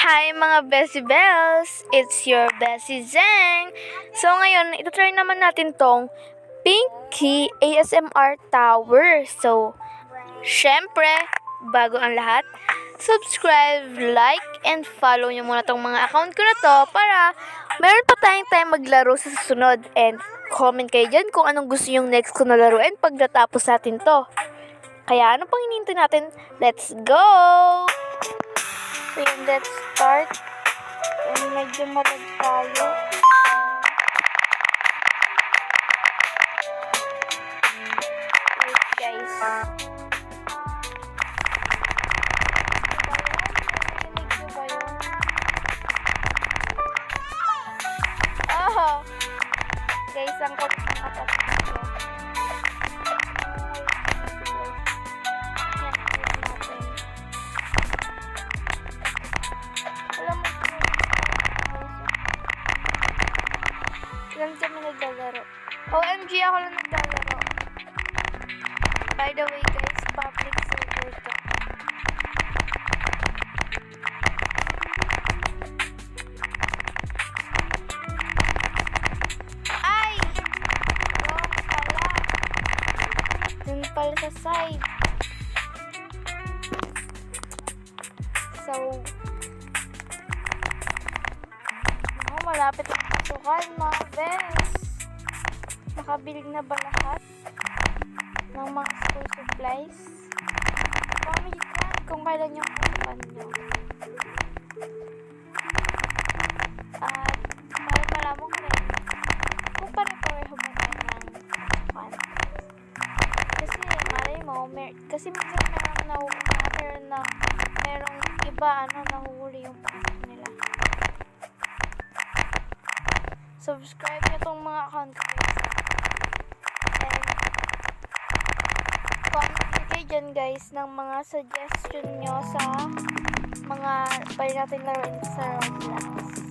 Hi mga Bessie Bells! It's your Bessie Zeng! So ngayon, ito-try naman natin tong Pinky ASMR Tower. So, syempre, bago ang lahat, subscribe, like, and follow nyo muna tong mga account ko na to para meron pa tayong time maglaro sa susunod. And comment kayo dyan kung anong gusto yung next ko na laruin pag natapos natin to. Kaya ano pang hinihintay natin? Let's go! So yun, let's start. And medyo malag tayo. Wait guys. Oh! Guys, ang kulit ng kapatid ko. Lang kami naglalaro. OMG, ako lang naglalaro. By the way guys, public server to. Ay! Wrong pala. Dun pala sa side. So, malapit ang pasukan mga bes. Nakabili na ba lahat ng mga school supplies? Comment yan kung kailan yung pasukan nyo. At para malaman ko rin kung pare-pareho ba tayo ng fun. Kasi malay mo, kasi minsan merong iba nahuhuli yung pasok nila. Subscribe nyo tong mga account ko guys. And comment kayo dyan guys ng mga suggestion nyo sa mga pwede natin laruin sa Roblox.